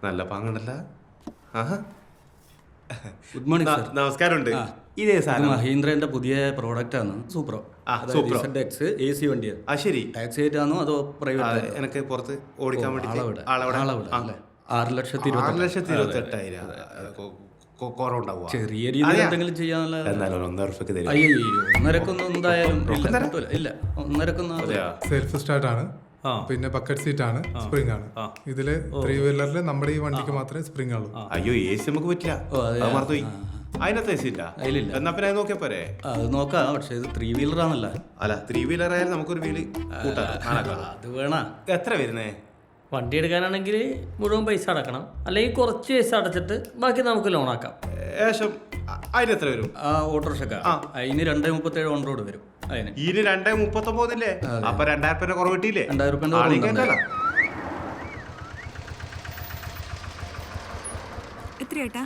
നല്ല പാങ്ങണ്ടല്ല. ആഹാ. Good morning sir. നമസ്കാരമുണ്ട്. ഇതേ സാധനം മഹീന്ദ്രന്റെ പുതിയ പ്രോഡക്റ്റ് ആണ് സൂപ്രോ. സൂപ്രോ AC വണ്ടിയാണ്. ശരി. ടാക്സി ആയിട്ടാണോ അതോ പ്രൈവറ്റ്? എനിക്ക് പുറത്ത് ഓടിക്കാൻ വേണ്ടി 6,28,000. കുറവുണ്ടാവുക. ചെറിയ രീതിയിൽ എന്തെങ്കിലും ചെയ്യാനുള്ള. എന്നാലും 1.5 ലക്ഷം തരും. അയ്യോ, 1.5 എന്തായാലും ഇല്ല. 1.5 സെൽഫ് സ്റ്റാർട്ട് ആണ്, പിന്നെ ബക്കറ്റ് സീറ്റ് ആണ്, സ്പ്രിംഗ് ആണ്. ഇതില് 3 വീലറിൽ നമ്മുടെ ഈ വണ്ടിക്ക് മാത്രമേ സ്പ്രിംഗ് ഉള്ളൂ. അയ്യോ, AC നമുക്ക് പറ്റില്ല. മറന്നുപോയി. അതിനകത്ത് AC ഇല്ല. എന്നാ പിന്നെ നോക്കിയാ പോരെ? അത് നോക്കാം, പക്ഷെ ഇത് 3 വീലർ ആണല്ലോ. അല്ല, 3 വീലർ ആയാലും നമുക്കൊരു വീല് കൂട്ടാം. അത് വേണ. എത്ര വരുന്നേ? വണ്ടി എടുക്കാനാണെങ്കിൽ മുഴുവൻ പൈസ അടക്കണം, അല്ലെങ്കിൽ കുറച്ച് പൈസ അടച്ചിട്ട് ബാക്കി നമുക്ക് ലോൺ ആക്കാം. ഏകദേശം അതിന് എത്ര വരും? ഓട്ടോറിക്ഷക്ക അതിന് 2.37 ഓൺ റോഡ് വരും. അതിന് ഇതിന് 2.39 അപ്പൊ 2000 രൂപ കുറവ് കിട്ടിയില്ലേ? 2000 രൂപ. എത്രയേട്ടാ?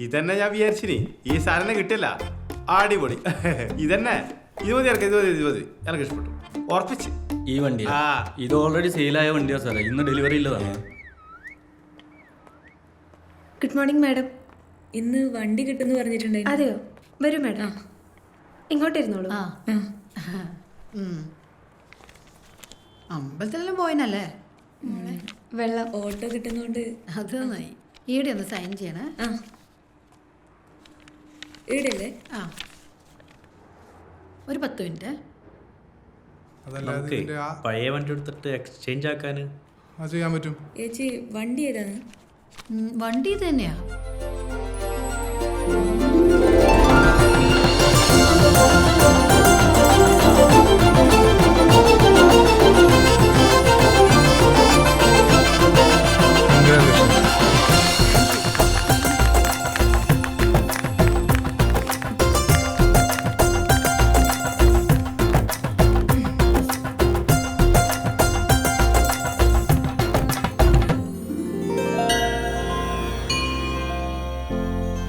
ഇതന്നെ ഞാൻ വിചാരിച്ചിനി, ഈ സാധനം കിട്ടില്ല. അടിപൊളി. ഇതന്നെ 20 എനിക്ക് ഇഷ്ടപ്പെട്ടു. ഉറപ്പിച്ച് ഈ വണ്ടി ഇത് ഓൾറെഡി സെയിലായ വണ്ടിയാ സാറേ, ഇന്ന് ഡെലിവറി ഇല്ലതാണ്. Good morning madam. ഇന്ന് വണ്ടി കിട്ടുമെന്ന് പറഞ്ഞിട്ടുണ്ടായിരുന്നു. അതെയോ? വരൂ മാഡം, ഇങ്ങോട്ടിരുന്നോളൂ. അമ്പലത്തിലെല്ലാം പോയിനല്ലേ? വെള്ളം. ഓട്ടോ കിട്ടുന്നോണ്ട് അത് നന്നായി. ഈടെ ഒന്ന് സൈൻ ചെയ്യണേ. ഈടല്ലേ? ഒരു 10 മിനിറ്റ്. അതല്ലാതെ പഴയ വണ്ടി എടുത്തിട്ട് എക്സ്ചേഞ്ച് ആക്കാൻ ചെയ്യാൻ പറ്റും. ചേച്ചി വണ്ടി ഏതാണ്? വണ്ടി ഇത് തന്നെയാ.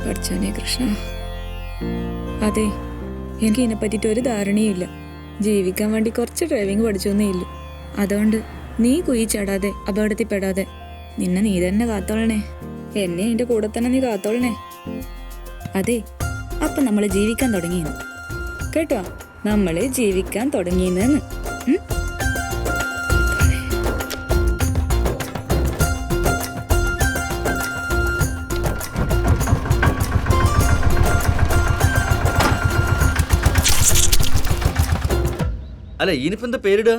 പഠിച്ചോനെ കൃഷ്ണ. അതെ, എനിക്ക് ഇതിനെ പറ്റിയിട്ട് ഒരു ധാരണയുമില്ല. ജീവിക്കാൻ വേണ്ടി കുറച്ച് ഡ്രൈവിംഗ് പഠിച്ചൊന്നേ ഇല്ലു. അതുകൊണ്ട് നീ കുഴിച്ചാടാതെ അപകടത്തിൽപ്പെടാതെ നിന്നെ നീ തന്നെ കാത്തോളണേ. എന്നെ എന്റെ കൂടെ തന്നെ നീ കാത്തോളണേ. അതെ, അപ്പൊ നമ്മള് ജീവിക്കാൻ തുടങ്ങിയെന്ന് കേട്ടോ. നമ്മള് ജീവിക്കാൻ തുടങ്ങിയെന്ന്. അല്ല, ഇനിയിപ്പോ എന്താ പേരിടുക?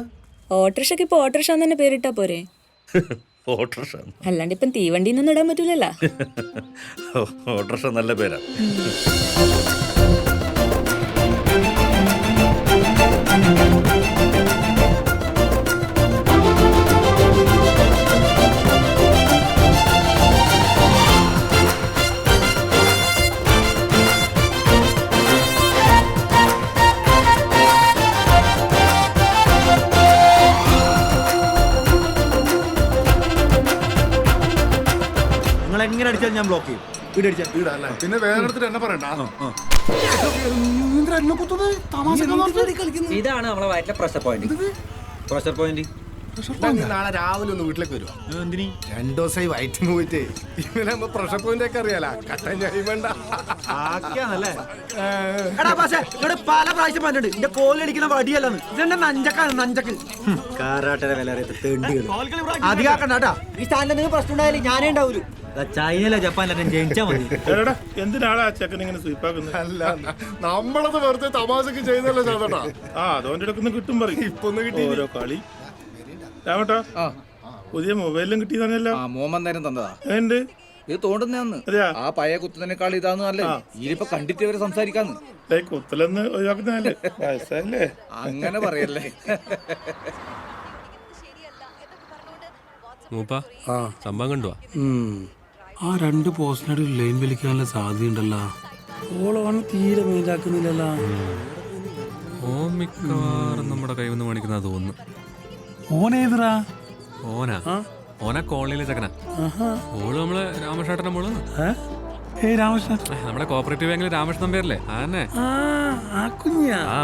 ഓട്ടോറിക്ഷക്ക് ഇപ്പൊ ഓട്ടോറിക്ഷ തന്നെ പേരിട്ടാ പോരെ? ഓട്ടോറിക്ഷ അല്ലാണ്ട് ഇപ്പം തീവണ്ടിന്നൊന്നും ഇടാൻ പറ്റൂലല്ലോ. ഓട്ടോറിക്ഷ നല്ല പേരാ. എങ്ങനെ അടിച്ചാൽ ഞാൻ ബ്ലോക്ക് ചെയ്യും. പിന്നെ വേറെ എന്നെ പറയണ്ട. ഇതാണ് നമ്മളെ വയറ്റിലെ പ്രഷർ പോയിന്റ്. പ്രഷർ പോയിന്റ് നാളെ രാവിലെ ഒന്ന് വീട്ടിലേക്ക് വരുവാ. എന്തിനീ? 2 ദിവസമായി വയറ്റിന് പോയിട്ട് ഇങ്ങനെ പ്രഷർ പോയിന്റ് ഒക്കെ അറിയാലോ. കട്ടൻ ചായ വേണ്ട. ആക്കിയാണല്ലേ? പല പ്രാവശ്യം പറഞ്ഞിട്ടുണ്ട് എന്റെ കോലടിക്കുന്ന വടിയല്ലെന്ന്. ഇതെന്റെ നഞ്ചക്കാണ്, നഞ്ചക്ക്. കാരാട്ടര വില അറിയാത്ത അധികാക്കണ്ടാ. ഈ സ്ഥാനത്ത് നിങ്ങൾ പ്രശ്നം ഉണ്ടായാലും ഞാനേ ഉണ്ടാവൂലു. ചൈനയിലെ ജപ്പാനിലെ ജയിച്ചാ മതി. എന്തിനാണ് ആ ചെക്കൻ ഇങ്ങനെ സ്വീപ്പാക്കുന്നത്? അല്ല, നമ്മളത് വെറുതെ തമാശക്ക് ചെയ്യുന്നല്ലോ ചേട്ടാ. അതുകൊണ്ട് ഇടക്കൊന്ന് കിട്ടും പറയും. ഇപ്പൊ ഒന്ന് കിട്ടി. ഓരോ കളി. രാമട്ടാ, പുതിയ മൊബൈലും കിട്ടിയതാണല്ലോ. മോമൻ നേരം തന്നതാ. എന്ത് ഇത് തോണ്ടുന്നന്ന്? ആ പഴയ കുത്തുന്നതിനേക്കാൾ ഇതാന്ന് അല്ലേ? ഇതിപ്പോ കണ്ടിട്ട് ഇവരെ സംസാരിക്കാന്ന്. കുത്തലെന്ന് ഒഴിവാക്കുന്നതല്ലേ? വയസ്സല്ലേ? അങ്ങനെ പറയല്ലേ. സംഭവം കണ്ടുവാ. ആ 2 പോസ്റ്റിനടി ലൈൻ വലിക്കാനുള്ള സാധ്യതയുണ്ടല്ലോ. ഓളോണ് തീരെ മെയിലാക്കുന്നില്ലല്ലോ. ഓൻ മിക്കവാറും നമ്മുടെ കൈവന്ന് കാണിക്കുന്ന തോന്നുന്നു. ഓനേതറാ? ഓനാ കോളനിയിലെ ചക്കനാ. ഓള് നമ്മളെ രാമകൃഷ്ണേട്ടന്റെ മോള്. രാമകൃഷ്ണൻ നമ്മുടെ കോപ്പറേറ്റീവ് ബാങ്കിലെ രാമകൃഷ്ണൻ നമ്പ്യാരല്ലേ? അതന്നെ.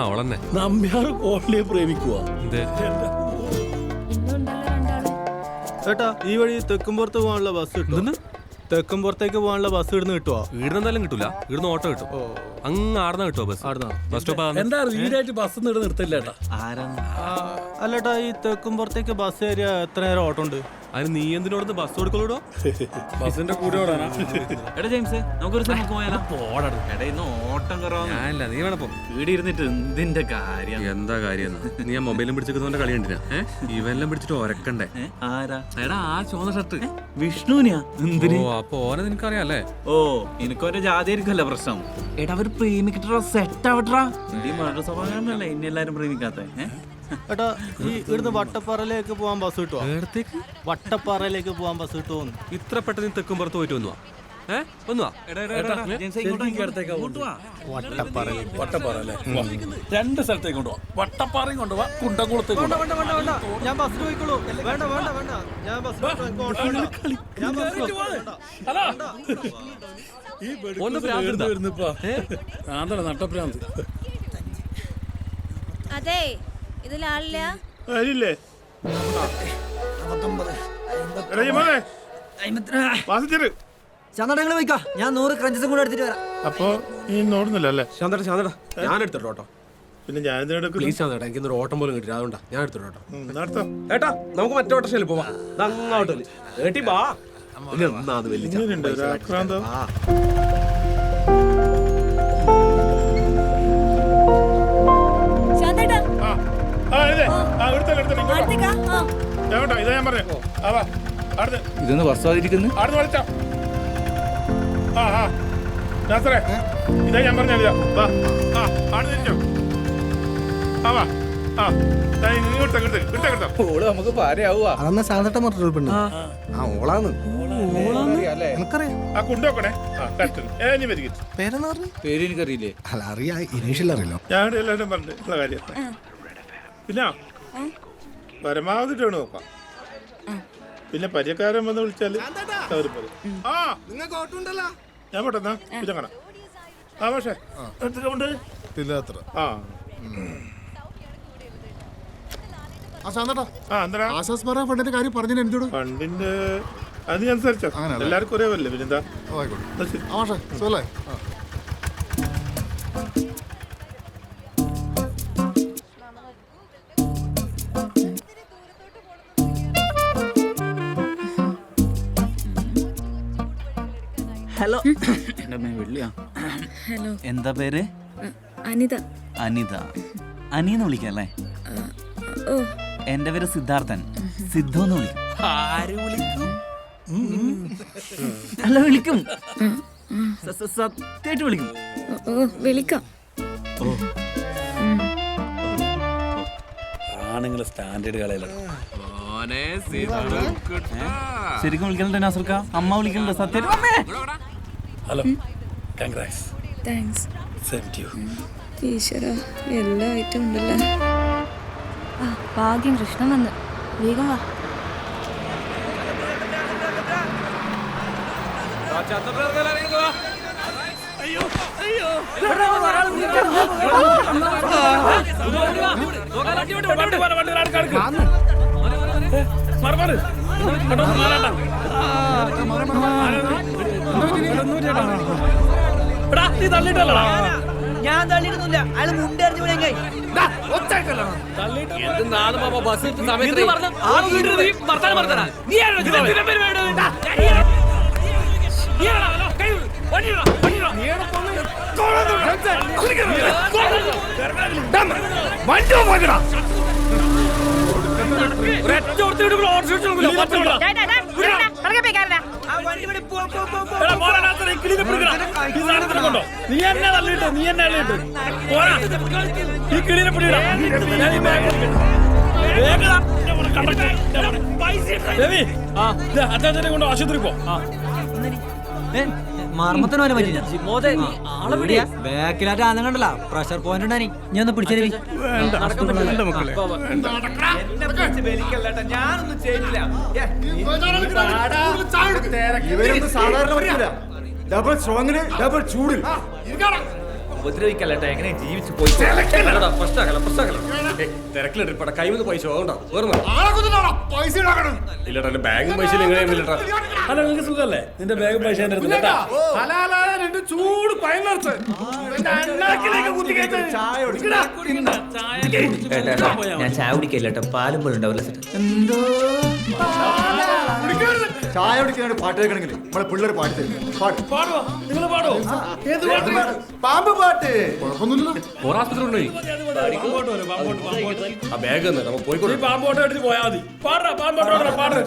ഓളന്നെ. നമ്പ്യാർ കോളനിയെ പ്രേമിക്കുവാ. ചേട്ടാ ഈ വഴി തെക്കുംപുറത്ത് പോകാനുള്ള ബസ് കിട്ടും. തെക്കുംപുറത്തേക്ക് പോകാനുള്ള ബസ് ഇവിടുന്ന് കിട്ടുമോ? ഇവിടുന്ന് എന്തായാലും കിട്ടൂല, ഇവിടുന്ന് ഓട്ടോ കിട്ടും. അങ്ങ് ആടുന്ന കിട്ടുമോ ബസ്? ബസ് സ്റ്റോപ്പ് എന്താ റീഡായിട്ട് ബസ് നിർത്തില്ലേട്ടാ? അല്ലേട്ടാ ഈ തെക്കുംപുറത്തേക്ക് ബസ് കയറിയ എത്ര നേരം ഓട്ടോ ഉണ്ട്? അതിന് നീ എന്തിനോട് ബസ് കൊടുക്കലൂടോ? ബസിന്റെ കൂടെ ഓടാനാ? എടാ ജെയിംസ് നമുക്കൊരു സ്ഥലം പോയാലോ? ഓട്ടം ഞാനില്ല, നീ വേണം പോ. വീട് ഇരുന്നിട്ട് എന്തിന്റെ കാര്യം? എന്താ കാര്യം? നീ ആ മൊബൈലും പിടിച്ചിരിക്കുന്നവന്റെ കളി കണ്ടിനാ? ഇവെല്ലാം പിടിച്ചിട്ട് ഒരക്കണ്ടേ? ആരാ? എടാ ആ ചോന്ന ഷർട്ട് വിഷ്ണുവിനാ. എന്തിന്? ഓ അപ്പൊ ഓനെ നിനക്കറിയാല്ലേ? ഓ എനിക്കൊരു ജാതി ആയിരിക്കുമല്ലോ പ്രശ്നം. എടാ അവര് പ്രേമിക്കട്ടാ, സെറ്റ് ആവട്ടാ. ഈ മഴ സ്വഭാവമല്ലേ ഇനി എല്ലാരും പ്രേമിക്കാത്ത. ഏട്ടാ ഈ ഇവിടുന്ന് വട്ടപ്പാറയിലേക്ക് പോകാൻ ബസ് കിട്ടുമോ? വട്ടപ്പാറയിലേക്ക് പോകാൻ ബസ് കിട്ടുമോ? ഇത്ര പെട്ടെന്ന് തെക്കും പുറത്ത് പോയിട്ട് വന്നുവാ? വന്നുവാ? വട്ടപ്പാറ അല്ലേ? രണ്ട് സ്ഥലത്തേക്ക് കൊണ്ടുപോവാ. വട്ടപ്പാറയും കൊണ്ടുപോവാ, കുണ്ടംകുളത്തേക്ക് കൊണ്ടുപോവാ. ഞാൻ ബസ്സിൽ പോയിക്കോളൂ. വേണ്ട വേണ്ട വേണ്ട, ഞാൻ ബസ്സിൽ നട്ടപ്രാന്ത്. അതെ ഇതിലാളില്ല. അതില്ലേ ചന്ദ്രങ്ങൾ പോയിക്കാ, ഞാൻ 100 ക്രഞ്ചസും കൂടെ എടുത്തിട്ട് വരാം. അപ്പൊ നീ നോടുന്നില്ല അല്ലേ? ചന്ദ്ര ഞാൻ എടുത്തിട്ടോ. പിന്നെ ഞാൻ എന്തിനെടുക്കും? പ്ലീസ് ചന്ദ്ര, എനിക്ക് ഇന്നൊരു ഓട്ടം പോലും കിട്ടില്ല, അതുകൊണ്ടാ ഞാൻ എടുത്തിട്ടോ. നടത്താം ഏട്ടാ നമുക്ക് മറ്റേ ഓട്ടോയിൽ പോവാം. അങ്ങോട്ട് ഏട്ടി ബാ. എന്നാത് വലിയ ഇങ്ങനെയുണ്ട് ഒരു ആക്രാന്തം. ഇതാ ഞാൻ പറഞ്ഞേ. ഇതൊന്ന് ബസ്സാതിരിക്കുന്നു. ഇതാ ഞാൻ പറഞ്ഞ നമുക്ക് പാരയാവുക. അതെന്നാ സാധനത്തെ മറ്റൊരു പെണ്ണ്. ഓളാന്ന് ആ കൊണ്ടുവെക്കണേ. പേരെന്ന് പറഞ്ഞു? പേര് എനിക്കറിയില്ലേ? അല്ല അറിയാ, ഇനീഷ്യൽ അറിയില്ലോ. ഞാൻ എല്ലാവരും പറഞ്ഞിട്ടുള്ള കാര്യം. പിന്നെ പരമാവധി ടേണ് നോക്കാം. പിന്നെ പരിചയക്കാരൻ വന്ന് വിളിച്ചാല് അവര് പറയും ഞാൻ പെട്ടെന്നാ പിന്നെ കാണാം. ആ പക്ഷേ ഫണ്ടിന്റെ കാര്യം പറഞ്ഞു എന്നോട്. ഫണ്ടിന്റെ അത് ഞാൻ സംസാരിച്ചോ, എല്ലാവർക്കും ഒരേ വല്ലേ. പിന്നെന്താ ഹലോ വെള്ളിയാ. ഹലോ, എന്താ പേര്? അനിത. അനിത. അനിന്ന് വിളിക്കല്ലേ? ഓ എന്റെ പേര് സിദ്ധാർത്ഥൻ. സിദ്ധു എന്ന് വിളിക്കും. അല്ല വിളിക്കും, സത്യമായിട്ട് വിളിക്കും. ഓ വിളിക്കാം. ആണുങ്ങള് സ്റ്റാൻഡേർഡ് കളയിലാണ്. ശരിക്കും വിളിക്കലുണ്ട് നാസർക്ക? അമ്മ വിളിക്കലുണ്ട് സത്യം? Hello, congrats. Thanks. Same to you. ഈശ്വര, എല്ലാ ഐറ്റം ഉണ്ടല്ലോ. ഭാഗ്യം കൃഷ്ണൻ വന്ന്. വേഗം വാ. ഞാൻ തള്ളിയിടുന്നില്ല, അയാൾ മുണ്ടെറിഞ്ഞു പോയി. നീ എന്നെ തള്ളിട്ടോ, നീ എന്നെ തള്ളിട്ടോ. ഈ കിളിനെ പിടിയിടാ. അച്ഛനെ കൊണ്ട് ആശുപത്രി പോ. മർമ്മത്തിന് പോലെ പറ്റില്ല. ബാക്കിലായിട്ട് ആദ്യം കണ്ടല്ല, പ്രഷർ പോയിന്റ് ഉണ്ടായി. ഞാൻ ഒന്ന് പിടിച്ചു. സാധാരണ ഡബിൾ സ്ട്രോങ്ങിന് ഡബിൾ ചൂടിൽ ഉപദ്രവിക്കല്ലേട്ടാ എങ്ങനെ ജീവിച്ചു പോയി തിരക്കിലിട്ട് കൈമന്ന് പൈസ പോകണ്ടോ ഇല്ലട്ടാ എന്റെ ബാഗും പൈസ എങ്ങനെയാ അല്ല നിങ്ങൾക്ക് സുഖല്ലേ നിന്റെ ബാഗ് പൈസ എന്റെ അടുത്ത് കേട്ടാ ചൂട് പയനർച്ച ഞാൻ ചായ കുടിക്കില്ല പാലും പോലും ഉണ്ടാവില്ല ചായ കുടിക്കാനായിട്ട് പാട്ട് കേൾക്കണമെങ്കിൽ നമ്മളെ പിള്ളേർ പാട്ട് തരും പാട്ട് പാടുവോ നിങ്ങൾ പാടുവോ പാമ്പ് പാട്ട് ആസ്പത്രി കൊണ്ടുപോയി ആ ബാഗ് നമ്മൾ പോയിക്കോട്ടെ പാമ്പോട്ടോ എടുത്ത് പോയാൽ മതി പാടാ പാമ്പോട്ടോ പാട്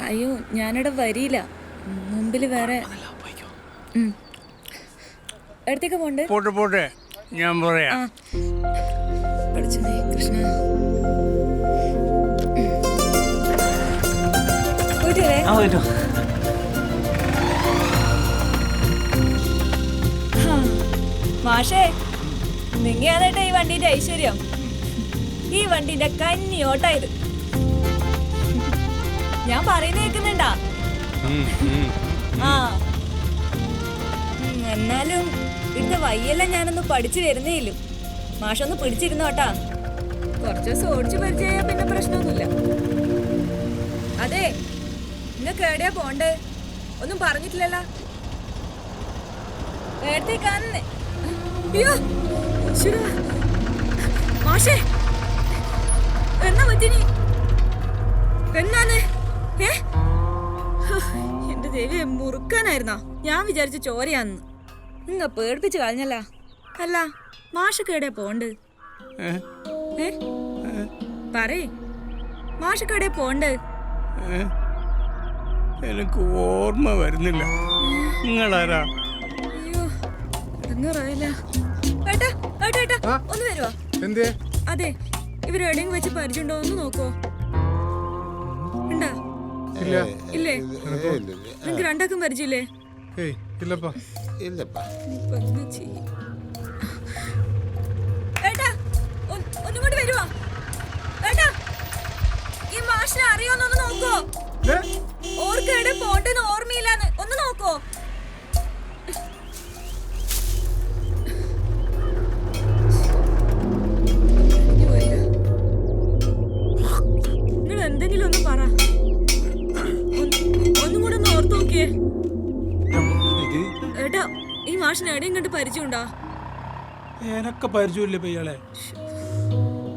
അയ്യോ ഞാനിവിടെ വരിയില്ല, മുമ്പിൽ വേറെ. അടുത്തേക്ക് പോണ്ടേ? പോട്ടെ ഞാൻ പറയാം. പഠിച്ചതേ കൃഷ്ണ. മാഷേ, നിങ്ങയാണേട്ടാ ഈ വണ്ടിന്റെ ഐശ്വര്യം. ഈ വണ്ടിന്റെ കന്നി ഓട്ടായത്. ഞാൻ പറയുന്ന കേൾക്കുന്നുണ്ടാ? ആ, എന്നാലും ഇവിടുത്തെ വയ്യെല്ലാം ഞാനൊന്ന് പഠിച്ചു വരുന്നേയില്ലു. മാഷൊന്ന് പിടിച്ചിരുന്നോട്ടാ. കുറച്ച് ദിവസം ഓടിച്ചു പരിചയ പിന്നെ പ്രശ്നമൊന്നുമില്ല. അതെ, നിങ്ങൾക്ക് എവിടെയാ പോണ്ടേ? ഒന്നും പറഞ്ഞിട്ടില്ലല്ലോ. നേരത്തേക്കാന്നെ. അയ്യോ മാഷേ, എന്നാ പറ്റിനി? എന്നാന്ന്? എന്റെ ദേവിയെ മുറുക്കാനായിരുന്നാ? ഞാൻ വിചാരിച്ച ചോരയാന്ന്. നിങ്ങ പേടിപ്പിച്ച് കളഞ്ഞല്ല. അല്ല, മാഷക്കേടെ പോണ്ട്? പറയേ, മാഷക്കേടെ പോണ്ട്? എനിക്ക് ഓർമ്മ വരുന്നില്ല. നിങ്ങളാരാ? അയ്യോ, ഇറങ്ങാറായില്ല. ഏട്ടാ ഏട്ടാ ഏട്ടാ, ഒന്ന് വരുവാ. എന്തേ? അതെ, ഇവരെവിടെയും വെച്ച് പരിചയമുണ്ടോ ഒന്ന് നോക്കോ? ഉണ്ടാ? ഇല്ലേ? നിങ്ങക്ക് രണ്ടാക്കും പരിചയമില്ലേ? ഏട്ടാ, ഒന്നും കൂടി വരുവാ. ഏട്ടാ, ഈ മാഷിനെ അറിയോന്നൊന്ന് നോക്കോ? ഓർക്കേടെ പോണ്ടെന്ന് ഓർമ്മയില്ലാന്ന് ഒന്ന് നോക്കോ? നിങ്ങൾ എന്തെങ്കിലും ഒന്ന് പറ. ഒന്നും കൂടെ ഒന്ന് ഓർത്ത് നോക്കിയേ. ഏട്ടാ, ഈ മാഷിന് എവിടെയും കണ്ട് പരിചയമുണ്ടോ? എനക്ക് പരിചയമില്ല ഇയാളെ.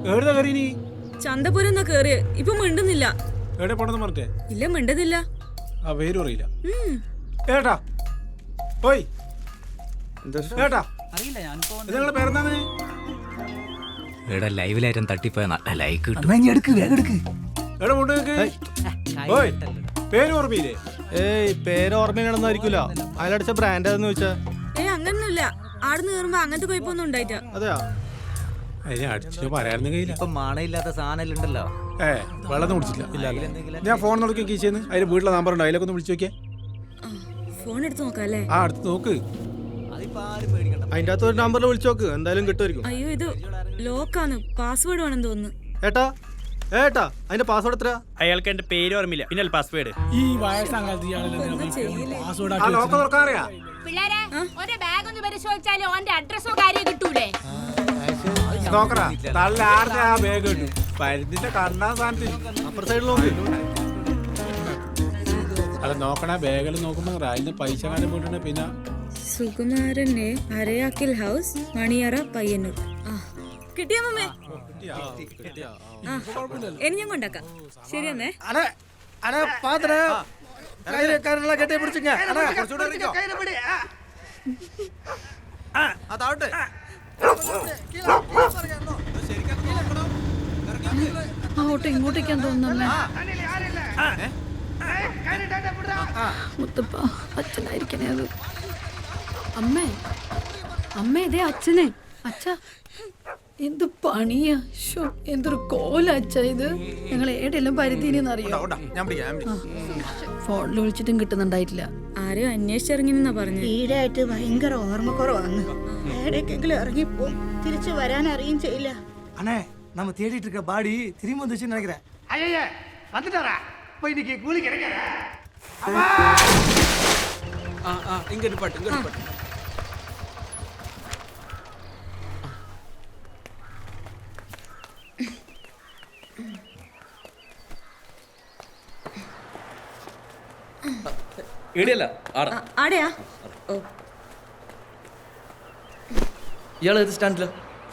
എവിടെ കയറി നീ? ചന്തപുരം എന്നാ കേറിയ. ഇപ്പൊ മിണ്ടുന്നില്ല. എവിടെ പോണെന്ന് പറഞ്ഞേ? ഇല്ല, മിണ്ടുന്നില്ല. ആ പേരും അറിയില്ല. ഏട്ടാ പോയി ഏട്ടാ, നിങ്ങളുടെ പേരെന്താണ്? ഇവിടെ ലൈവിലായിട്ടും തട്ടിപ്പോയ നല്ല ലൈക്ക് കിട്ടും. എവിടെ കൊണ്ട് പേര് ഓർമ്മയില്ലേ? പേര് ഓർമ്മയിലാണെന്നായിരിക്കൂല. അതിലടിച്ച ബ്രാൻഡ് ഏതെന്ന് ചോദിച്ചാ? അങ്ങനൊന്നുമില്ല. ആടുന്ന് കയറുമ്പോ അങ്ങനത്തെ കുഴപ്പമൊന്നും ഉണ്ടായിട്ടാ. അതെയാ? അടിച്ചു പറയാനൊന്നും കഴിയില്ല. ഇപ്പൊ മാണയില്ലാത്ത സാധനം ഉണ്ടല്ലോ. വെള്ളം കുടിച്ചില്ല. ഞാൻ ഫോൺ നോക്കി കീച്ചെന്ന് അതിന് വീട്ടിലെ നമ്പർ ഉണ്ട്, അതിലൊക്കെ ഒന്ന് വിളിച്ചു നോക്കിയേ. ഫോൺ എടുത്ത് നോക്കാല്ലേ? ആ, അടുത്ത് നോക്ക്. അതിന്റെ അകത്ത് ഒരു നമ്പറിൽ വിളിച്ചു നോക്ക്, എന്തായാലും കിട്ടുമായിരിക്കും. അയ്യോ, ഇത് ലോക്കാണ്. പാസ്വേഡ് വേണമെന്ന് തോന്നുന്നു. ഏട്ടാ ഏട്ടാ, അതിന്റെ പാസ്വേഡ് എത്രയാ? അയാൾക്ക് എന്റെ പേര് ഓർമ്മയില്ല, പിന്നെ പാസ്വേഡ്. ഈ വയസ്സാകാലത്ത് പിള്ളേരെ, ഒരു ബാഗ് ഒന്ന് പരിശോധിച്ചാലോ ഓന്റെ അഡ്രസ്സോ കാര്യം കിട്ടൂലേ? നോക്കറാ തള്ള ആരുടെ ആ ബാഗ് കിട്ടും. പരിധിന്റെ കണ്ടാ സാധനത്തിൽ അപ്പുറ സൈഡിൽ നോക്ക്. അല്ല നോക്കണ ബാഗിൽ നോക്കുമ്പോ അതിന് പൈസ കാര്യം പോയിട്ടുണ്ട്. പിന്നെ സുകുമാരന്റെ അരയാക്കിൽ ഹൗസ്, മണിയറ, പയ്യന്നൂർ. കിട്ടിയ മമ്മേ? ഇനി ഞാൻ കൊണ്ടാക്കാം. ശരിയെന്നേ. കെട്ടി പിടിച്ചിങ്ങ അങ്ങോട്ടും ഇങ്ങോട്ടേക്കാൻ തോന്നുന്നല്ലേ? മുത്തപ്പ, അച്ഛനായിരിക്കണേ അത്. അമ്മേ, അമ്മേ, ഇതേ അച്ഛനെ. അച്ഛ എന്ത് പണിയാ ശോ, എന്തൊരു കോലച്ച ഇത്. ഞങ്ങൾ ഏടെല്ലാം പരിധീനെന്നറിയോ? ഫോണിൽ വിളിച്ചിട്ടും കിട്ടുന്നുണ്ടായിട്ടില്ല. ആരും അന്വേഷിച്ചിറങ്ങിന്നാ പറഞ്ഞു. ഈടായിട്ട് ഭയങ്കര ഓർമ്മക്കുറവാണ്. എവിടേക്കെങ്കിലും ഇറങ്ങിപ്പോ തിരിച്ചു വരാൻ അറിയും ചെയ്യില്ല. அண்ணே நம்ம தேடிட்டு இருக்க பாடி திரும்பி வந்துச்சுன்னு நினைக்கிறேன். ஐயா வந்துட்டாரா? இப்போ இன்னைக்கு கூலி கிடைக்காதா? இங்க நிப்பாட்டு. ഇടിയല്ല ആടെയാ? ഓ, ഇയാൾ ഏത് സ്റ്റാൻഡില്?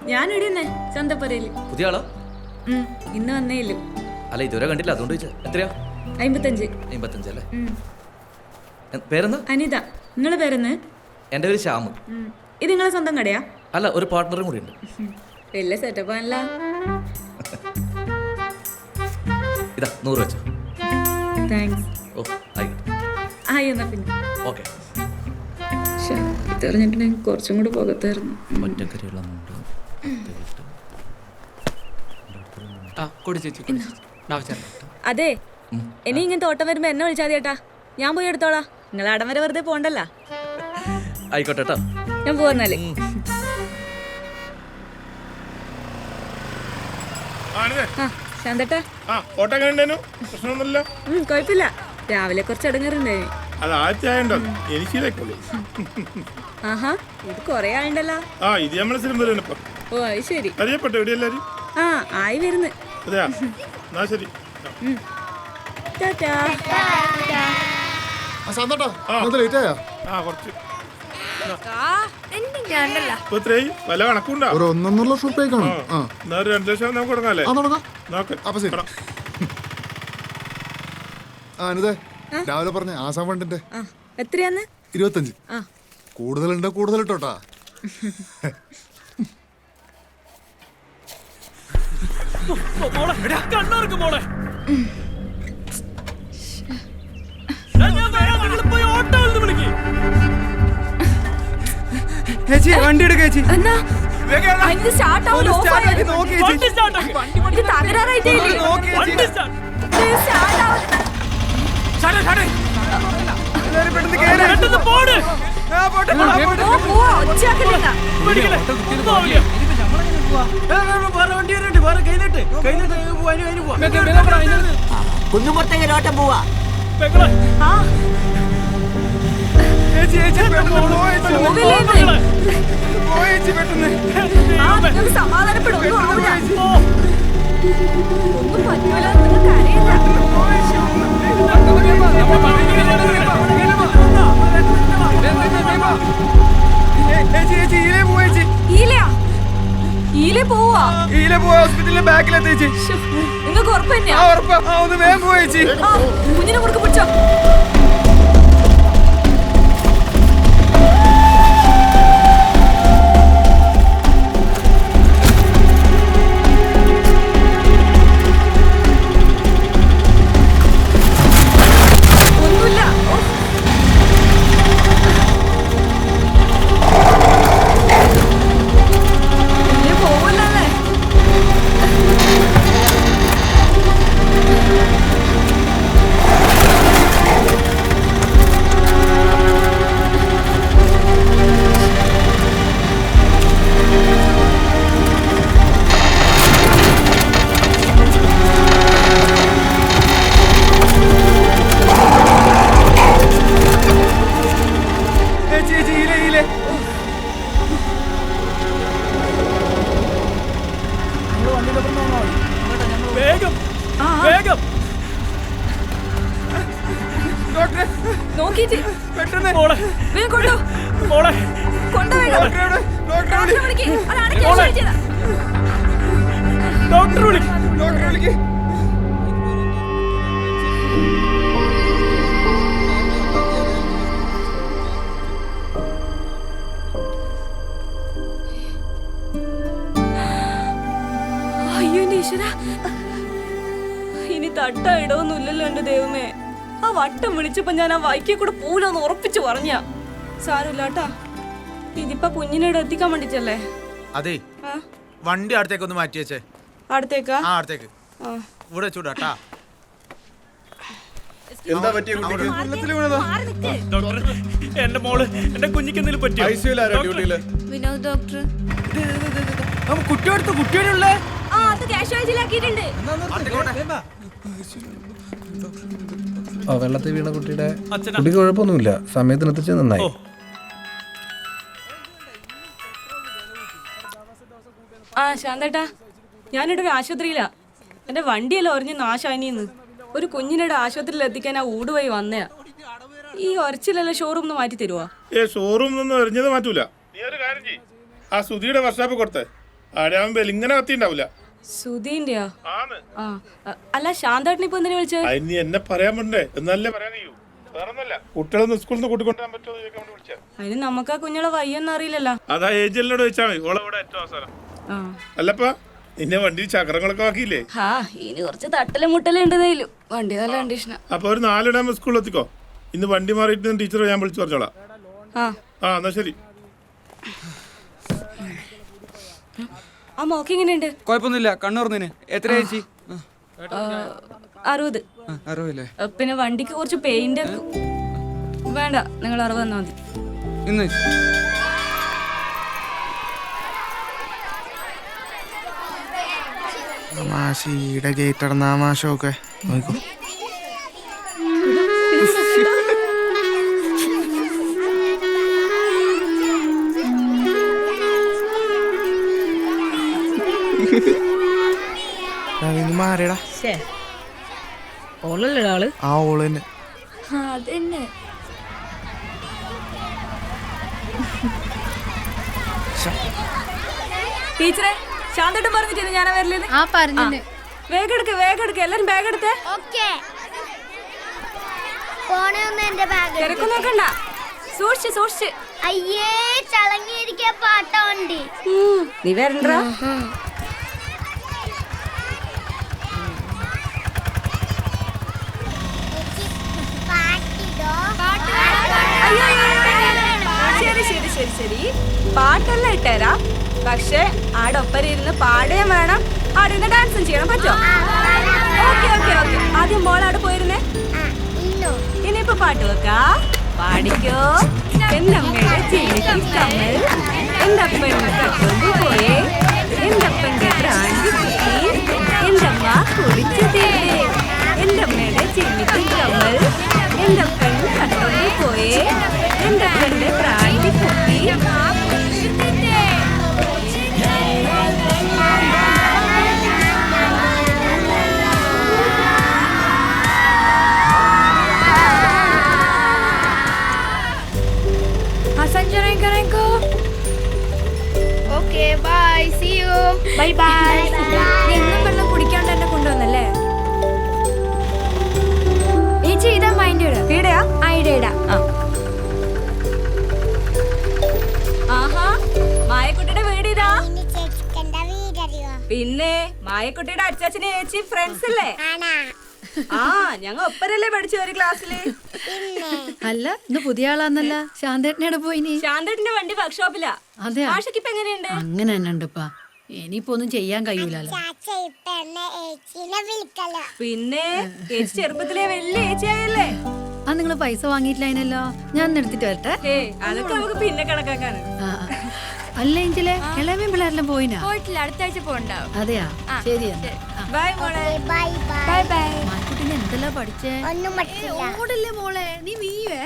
ഞാൻ ഇടിയുന്നേ ചന്തപ്പരയില്. പുതിയ ആളോ? ഇന്ന് വന്നേയില്ല. അല്ല ഇതുവരെ കണ്ടില്ല, അതുകൊണ്ട് ചോദിച്ചാ. എത്രയാ? 55. 55 അല്ലേ? പേരെന്താ? അനിത. നിങ്ങളെ പേരെന്ന്? എന്റെ പേര് ശ്യാമ്. ഇത് നിങ്ങളെ സ്വന്തം കടയാ? അല്ല, ഒരു പാർട്ട്ണറും കൂടി ഉണ്ട്. വലിയ സെറ്റപ്പ് ആണല്ല. ഇതാ 100 വെച്ചോ. താങ്ക്സ്. ഓ ആയിക്കോട്ടെ. ആയി എന്നാ പിന്നെ. ഓക്കെ. ഇതറിഞ്ഞിട്ടുണ്ടെങ്കിൽ കുറച്ചും കൂടെ പോകത്തായിരുന്നു. അതെ, ഇനി ഇങ്ങനത്തെ ഓട്ടം വരുമ്പോ എന്നെ വിളിച്ചാൽ ചേട്ടാ, ഞാൻ പോയി എടുത്തോളാം. നിങ്ങൾ അടം വരെ വെറുതെ പോണ്ടല്ല. ആയിക്കോട്ടെ കേട്ടോ. ഞാൻ പോവാന്നാല്. ശാന്തട്ടാ, കൊഴപ്പില്ല. രാവിലെ കുറച്ച് അടങ്ങറുണ്ടായി. ആഹാ, ഇത് കൊറേ ആളുണ്ടല്ലോ. ഓ അത് ശരി. ആ ആയി വരുന്നു. ടാറ്റാ. വില കണക്കുണ്ടോ? ഒരു 1.5 ലക്ഷം റുപ്യക്കാണ്. 2 ലക്ഷം നമുക്ക് കൊടുക്കാല്ലേ? അപ്പൊ ശരി. അനിതേ, രാവിലെ പറഞ്ഞ ആസാം ഫണ്ടിന്റെ എത്രയാന്ന്? 25. കൂടുതലുണ്ടോ? കൂടുതൽ ഇട്ടോട്ടാ. വണ്ടി എടുക്ക ചേച്ചി. കുന്നുപുറത്തേക്ക് ഓട്ടം പോവാ. സമാധാനപ്പെടും. ഒന്നും പറ്റൂല, നിങ്ങൾക്ക് അറിയില്ല. നിങ്ങൾക്ക് ഉറപ്പ് തന്നെയാ? കുഞ്ഞിനെ കൊടുക്ക പിടിച്ചോ. നോക്കിയിട്ട് കൊണ്ടോ ഡോക്ടർ വിളിക്ക്. അയ്യോ ഈശ്വര, ഇനി തട്ട ഇടവൊന്നുമില്ലല്ലോ എന്റെ ദൈവമേ. ആ വട്ടം വിളിച്ചപ്പോ ഞാൻ ആ വൈക്കി കൂടെ പൂലോന്ന് ഉറപ്പിച്ചു പറഞ്ഞ. സാരമില്ല കേട്ടാ, ഇതിപ്പോ കുഞ്ഞിനോട് എത്തിക്കാൻ വേണ്ടിട്ടല്ലേ. അതെ, വണ്ടി അടുത്തേക്ക് ഒന്ന് മാറ്റി വെച്ചേ. അടുത്തേക്കാ? ആ അടുത്തേക്ക്. ഇവിടെ വെച്ചൂടാ. എന്താ പറ്റിയ എന്റെ മോള് എന്റെ കുഞ്ഞിക്ക് എന്തെങ്കിലും പറ്റിയോ? വിനോദ് ഡോക്ടർ. കുട്ടിയോടുത്ത് കുട്ടിയോടുള്ളേ അത് കാഷ്വാലിറ്റിയിലാക്കിയിട്ടുണ്ട്. വെള്ളത്തിൽ വീണ കുട്ടിയുടെ കുട്ടിക്ക് കുഴപ്പമൊന്നുമില്ല. സമയത്തിന് എത്തിച്ച് നന്നായി. ശാന്തേട്ടാ, ഞാനിവിടെ ഒരു ആശുപത്രിയിലാ. എന്റെ വണ്ടിയെല്ലാം ഒറിഞ്ഞ് നാശാനിന്ന്. ഒരു കുഞ്ഞിനോട് ആശുപത്രിയിൽ എത്തിക്കാൻ ആ ഊടുവഴി വന്നയാ. ഈ ഒരച്ചിലെല്ലാം ഷോറൂം ഒന്ന് മാറ്റി തരുവാ? ഷോറൂം ഒന്നും എറിഞ്ഞത് മാറ്റൂല. നീ ഒരു കാര്യം ചെയ്യ്, ആ സുധിയുടെ വർഷാപ്പ് കൊടുത്തേ. ആടാകുമ്പോ ഇങ്ങനെ കത്തിണ്ടാവൂല. സുധീന്റെയാ? അല്ല, ശാന്തേട്ടൻ ഇപ്പൊ എന്തിനാ വിളിച്ചത്? നീ എന്നെ പറയാൻ പറ്റേ എന്നല്ലേ പറയാൻ കഴിയൂ. വേറൊന്നല്ല, കുട്ടികളൊന്നും സ്കൂളിൽ നിന്ന് കൂട്ടിക്കൊണ്ടുവരാൻ പറ്റുമോ വിളിച്ചാ. അതിന് നമുക്ക് ആ കുഞ്ഞോളെ വയ്യെന്ന് അറിയില്ലല്ലോ. അതാ ഏജന്റിനോട് ചോദിച്ചാൽ മതി. ഓളവിടെ ഏറ്റവും അവസാനം. അല്ലപ്പാ, നിന്നെ വണ്ടി ചക്രങ്ങളൊക്കെ ആക്കിയില്ലേ? ഇനി കുറച്ച് തട്ടലും മുട്ടലും ഉണ്ടെന്നേലും. വണ്ടി നല്ല കണ്ടീഷനാ. അപ്പൊ ഒരു 4 സ്കൂളിൽ എത്തിക്കോ. ഇന്ന് വണ്ടി മാറിയിട്ട് ടീച്ചറെ ഞാൻ വിളിച്ചു പറഞ്ഞോളാം. എന്നാ ശരി. ആ മോക്ക് എങ്ങനെയുണ്ട്? കുഴപ്പമൊന്നുമില്ല. കണ്ണൂർന്നിന് എത്ര ചേച്ചി? 60. 60 പിന്നെ വണ്ടിക്ക് കുറച്ച് പെയിന്റ് വേണ്ട, നിങ്ങൾ 60 തന്നാ മതി. ഇന്ന് മാഷിയുടെ ഗേറ്റ് അടന്ന മാഷൊക്കെ നോക്കൂ. മാറിയടാ. ഓളല്ലേ ആള്? ആ ഓള് തന്നെ. അതന്നെ. ടീച്ചറെ, ശാന്തട്ടും പറഞ്ഞിട്ട് ഞാനാ വരലേന്ന്. വേഗം എടുക്ക് എല്ലാരും ബാഗ് എടുത്തേ. തിരക്കൊന്നും നോക്കണ്ട, സൂക്ഷിച്ച്. അയ്യേ, ചളങ്ങിയിരിക്കാ പാട്ടോണ്ടി. നീ വരണ്ട. ശരി, പാട്ടെല്ലാം ഇട്ടുതരാം. പക്ഷെ ആടൊപ്പം ഇരുന്ന് പാടുകയും വേണം, അവിടെ ഇരുന്ന് ഡാൻസും ചെയ്യണം. പറ്റോ? ഓക്കെ. ആദ്യം മോൾ അവിടെ പോയിരുന്നേ. ഇനിയിപ്പോ പാട്ട് വെക്കാ. പാടിക്കോ. എന്നമ്മയുടെ ചെവിക്ക് കമ്മൽ, എന്റെ പെണ്ണ് കട്ടുകൊണ്ട് പോയേ, എന്റെ പെണ്ണ് ബ്രാൻഡ് കുട്ടി, എന്റെ അമ്മ കുളിച്ചു തേടേ, എന്റെ അമ്മയുടെ ചെവിക്ക് കമ്മൽ, എന്റെ പെണ്ണ് കട്ടുകൊണ്ട് പോയേ, എന്റെ പെണ്ണ് ബ്രാൻഡ് കുട്ടി. വെള്ളം കുടിക്കാണ്ട് എന്നെ കൊണ്ടുവന്നല്ലേ? മായക്കുട്ടിയുടെ വീട് ഇതാ. പിന്നെ മായക്കുട്ടിയുടെ അച്ചാച്ചനെ ചേച്ചി ഫ്രണ്ട്സ് അല്ലേ? ഞങ്ങൾ ഒപ്പരല്ലേ പഠിച്ചു ഒരു ക്ലാസ്സില്. അല്ല, ഇന്ന് പുതിയ ആളാന്നല്ല. ശാന്തേട്ടനോട് പോയിനി? ശാന്തേട്ടന്റെ വണ്ടി വർക്ക്ഷോപ്പിലാ. അതെ, ആഷയ്ക്ക് ഇപ്പൊ എങ്ങനെയുണ്ട്? അങ്ങനെ തന്നെ ഉണ്ട്പ്പാ. ഇനിയിപ്പോ ഒന്നും ചെയ്യാൻ കഴിയൂലല്ലോ. പിന്നെ ചേച്ചി ചെറുപ്പത്തിലെ വലിയ ചേച്ചിയായല്ലേ? നിങ്ങള് പൈസ വാങ്ങിയിട്ടില്ലല്ലോ. ഞാൻ എടുത്തിട്ട് വരട്ടെ. അതൊക്കെ നമുക്ക് പിന്നെ കണക്കാക്കാണ്. അല്ല എഞ്ചിലെ ഇളവയും പിള്ളേരെല്ലാം പോയിനാ? പോയിട്ടില്ല, അടുത്ത ആഴ്ച പോണ്ടാവും. അതെയാ, ശരി. മാക്കുട്ടിനെ എന്തെല്ലാം പഠിച്ചേ? ഓടല്ലേ മോളെ, നീ വീവേ.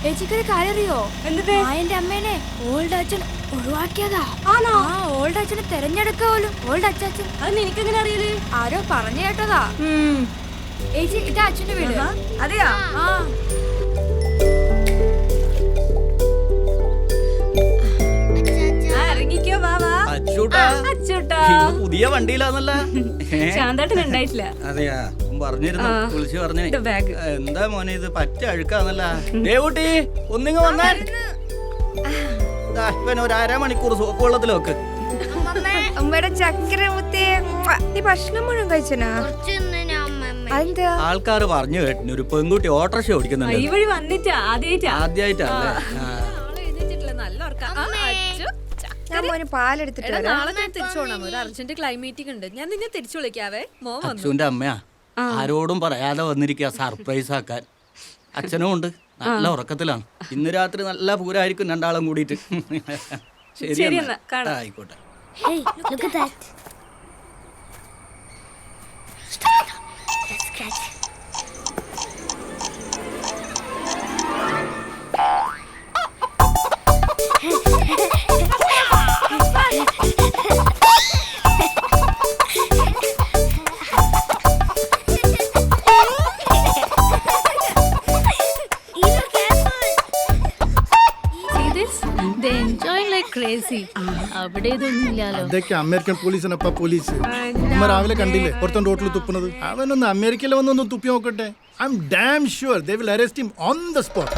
ചേച്ചിക്കൊരു കാര്യം അറിയോ? എന്റെ അമ്മേനെ ഓൾഡ് അച്ഛൻ ഒഴിവാക്കിയതാ. ഓൾഡ് അച്ഛനെ തെരഞ്ഞെടുക്കോലും. ഓൾഡ് അച്ഛൻ. അത് നിനക്കെങ്ങനെ അറിയില്ലേ? ആരോ പറഞ്ഞു കേട്ടതാ. ചേച്ചി, ഇതാ അച്ഛന്റെ വീട്. അതെയാ? ഇറങ്ങിക്കോ, വാ. പുതിയ വണ്ടിയിലാന്നല്ല. ശാന്തേട്ടൻ ഉണ്ടായിട്ടില്ല. അതെയാ, പറഞ്ഞിരുന്നു, വിളിച്ചു പറഞ്ഞു. എന്താ മോനെ ഇത് പറ്റ അഴുക്കാന്നല്ല. ദേവൂട്ടി, ഒന്നിങ്ങ വന്നാൽ ഇവൻ ഒരു 1/2 മണിക്കൂർ സോപ്പ് വെള്ളത്തിൽ വെക്ക്. അമ്മയുടെ ചക്രമുത്തേ, നീ ഭക്ഷണം മുഴുവൻ കഴിച്ചനാ? ആൾക്കാർ പറഞ്ഞു കേട്ടിന് ഒരു പെൺകുട്ടി ഓട്ടോറിക്ഷ ഓടിക്കുന്നുണ്ട്. ഈ വഴി വന്നിട്ടാ? ആദ്യമായിട്ടല്ലേ? ആദ്യമായിട്ടല്ലേ? നല്ല ഞാൻ മോന് പാലെടുത്തിട്ട് എടാ, വരാം. നാളെ ഞാൻ തിരിച്ചു പോണം. ഒരു അർജന്റ് ക്ലൈം മീറ്റിംഗ് ഉണ്ട്. ഞാൻ നിന്നെ തിരിച്ചു വിളിക്കാവേ. മോൻ വന്നു. അച്ഛൻ്റെ അമ്മയാ ആരോടും പറയാതെ വന്നിരിക്കുക സർപ്രൈസ് ആക്കാൻ. അച്ഛനും ഉണ്ട്, നല്ല ഉറക്കത്തിലാണ്. ഇന്ന് രാത്രി നല്ല പൂരായിരിക്കും രണ്ടാളും കൂടിയിട്ട്. ശരി എന്നാ, ആയിക്കോട്ടെ. Hey, look at that. Let's catch. They enjoy like crazy. അവിടെ ഇതൊന്നും ഇല്ലാലോ. അതൊക്കെ അമേരിക്കൻ പോലീസിനപ്പ പോലീസ്. നമ്മ രാവിലെ കണ്ടില്ലേ ഒരുത്തൻ റോട്ടിൽ തുപ്പുന്നത്? അവനൊന്ന് അമേരിക്കയിൽ വന്നൊന്ന് തുപ്പി നോക്കട്ടെ. I M dam sure they will arrest him on the spot.